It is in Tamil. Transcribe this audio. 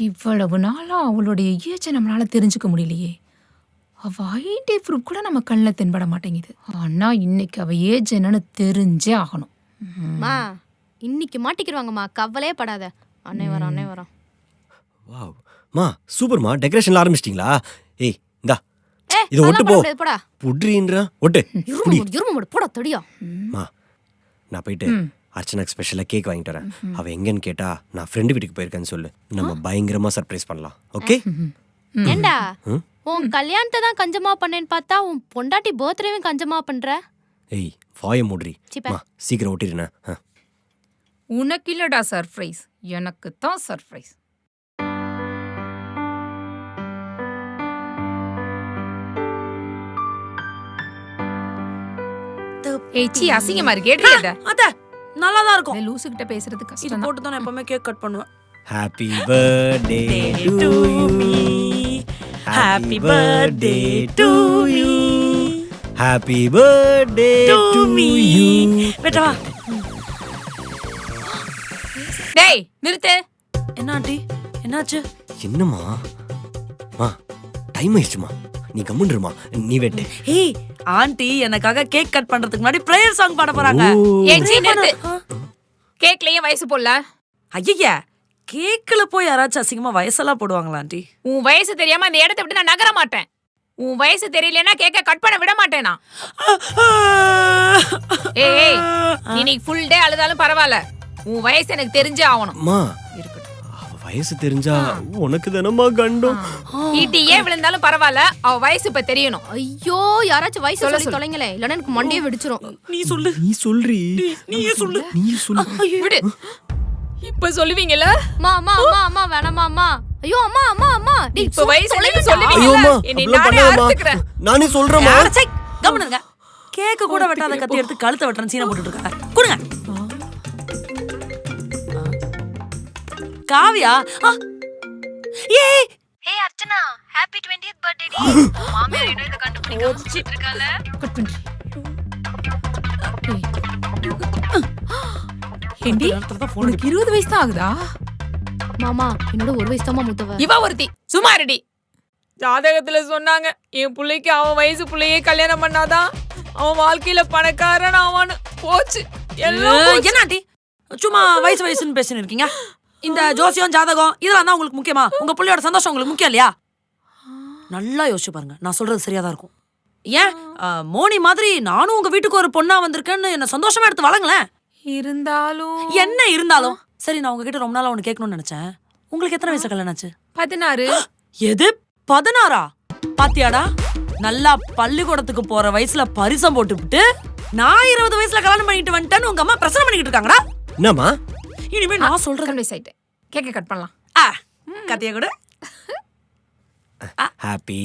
இவ்வளவு நாளா அவளுடைய ஏஜை நம்மளால தெரிஞ்சுக்க முடியலையே. அவ ஐடி ப்ரூஃப் கூட நம்ம கண்ணில் தென்பட மாட்டேங்குது. ஆனா இன்னைக்கு அவ ஏஜ் என்னன்னு தெரிஞ்சே ஆகணும். மா இன்னைக்கு மாட்டிக்கிடுவாங்கம்மா, கவலையே படாத. அண்ணே வரோம். வாவ் மா, சூப்பர்மா. டெக்கரேஷன்ல ஆரம்பிச்சிட்டீங்களா? ஏய் இந்தா இது அதெல்லாம் ஒட்டு பண்ண போ. முடியாது, போடா. புட்றீன்றா ஒட்டு. இரும போடா தடியா. மா நான் போயிட்டு அர்ச்சனாக்கு ஸ்பெஷலாக கேக் வாங்கிட்டு வரேன். அவள் எங்கன்னு கேட்டா நான் ஃப்ரெண்டு வீட்டுக்கு போயிருக்கேன்னு சொல்லு. நம்ம பயங்கரமா சர்ப்ரைஸ் பண்ணலாம். ஓகே? ஏண்டா உன் கல்யாணத்தை தான் கஞ்சமா பண்ணேன்னு பார்த்தா உன் பொண்டாட்டி பர்த்டேவும் கஞ்சமா பண்ற. ஏய் வாய மூடுறி. சிப்பா. மா சீக்கிரம் ஓட்டிடுனே. உனக்கு இல்லடா சர்ப்ரைஸ், எனக்கு தான் சர்ப்ரைஸ். ஏச்சி அசிங்கமா இருக்கேடா. அத நல்லா தான் இருக்கும். லூசு கிட்ட பேசுறது இது கஷ்டம். போட்டு தான் நான் எப்பவுமே கேக் கட் பண்ணுவேன். Happy birthday to you. Happy birthday to you. Happy birthday to you. வெட்டவா. டேய் நிறுத்து. என்ன ஆண்டி என்னாச்சு? என்னம்மா? மா டைம் ஆயிடுச்சுமா, நீ கம்முன்றுமா. நீ வெட்டு. ஏய் ஆண்டி எனக்காக கேக் கட் பண்றதுக்கு முன்னாடி பிரேயர் சாங் பாட போறாங்க. ஏச்சி நிறுத்து. கேக்லயே வயசு போடல. ஐயா கேக்ல போய் யாராச்சும் அசிங்கமா வயசெல்லாம் போடுவாங்களா ஆண்டி? உன் வயசு தெரியாம அந்த இடத்தை விட்டு நான் நகர மாட்டேன். உன் வயசு தெரியலன்னா கேக்க கட் பண்ண விட மாட்டேனா? ஏய் நீ நீ ஃபுல் டே அழுதாலும் பரவாயில்ல, உன் வயசு எனக்கு தெரிஞ்சே ஆகணும். அம்மா இருக்கட்டும். அவ வயசு தெரிஞ்சா உனக்கு தானம்மா கண்டம். ஈட்டியே விழுந்தாலும் பரவாயில்ல, அவ வயசு இப்ப தெரியணும். ஐயோ யாராச்சும் வயசு சொல்லி தொலைங்களே, இல்லன்னா எனக்கு மண்டையே வெடிச்சிரும். நீ சொல்லு. நீ சொல்றி. நீயே சொல்லு. நீ சொல்லு. விடு. இப்ப சொல்லுவீங்கல? அம்மா அம்மா அம்மா அம்மா வேணாமா அம்மா. ஐயோ அம்மா அம்மா அம்மா. டேய் இப்ப வயசு ஐயோம்மா சொல்லுவீங்கல? என்னை அப்படிலாம் நானே பண்ணாதம்மா. அறுத்துக்கிறேன். நானே சொல்றேம்மா. சை கம்முனுங்க. கேக்க கூட வெட்டாத கத்தி எடுத்து கழுத்தை வெட்டறேன் சீனா போட்டுட்டு இருக்காங்க. கொடுங்க. காவியா ஏய் Hey Archana, happy 20th birthday டி. மாமியார் என்ன இத கண்டுபிடிக்க வச்சிட்டு இருக்கால. கட் பண்ணு. ஏண்டி உனக்கு 20 வயசு தான் ஆகுதா? மாமா என்னோட ஒரு வயசு தான் மூத்தவ. இவ ஒருத்தி சும்மா இருடி. ஜாதகத்துல சொன்னாங்க என் பிள்ளைக்கு அவன் வயசு பிள்ளையே கல்யாணம் பண்ணாதான் அவன் வாழ்க்கையில பணக்காரன் ஆவான்னு. போச்சு எல்லாம் போச்சு. என்ன ஆண்டி சும்மா வயசு வயசுன்னு பேசின்னு இருக்கீங்க? இந்த ஜோசியம் ஜாதகம் இதெல்லாம் தான் உங்களுக்கு முக்கியமா? உங்க பிள்ளையோட சந்தோஷம் உங்களுக்கு முக்கியம் இல்லையா? நல்லா யோசிச்சு பாருங்க, நான் சொல்றது சரியா தான் இருக்கும். ஏன் மோனி மாதிரி நானும் உங்க வீட்டுக்கு ஒரு பொண்ணா வந்திருக்கேன்னு என்ன சந்தோஷமா எடுத்து வளங்களேன். இருந்தாலும் என்ன இருந்தாலும் சரி, நான் உங்ககிட்ட ரொம்ப நாளா ஒண்ணு கேட்கணும்னு நினைச்சேன். உங்களுக்கு எத்தனை வயசுல கல்யாணம் ஆச்சு? 16. எது 16? பாத்தியாடா, நல்லா பள்ளிக்கூடத்துக்கு போற வயசுல பரிசம் போட்டுவிட்டு நான் 20 வயசுல கல்யாணம் பண்ணிட்டு வந்துட்டேன்னு உங்க அம்மா பிரச்சனை பண்ணிக்கிட்டு இருக்காங்கடா. என்னம்மா? இனிமே நான் சொல்றேன். கன்வின்ஸ் ஆயிட்டேன். கேக்க கட் பண்ணலாம். கத்திய கூட ஹாப்பி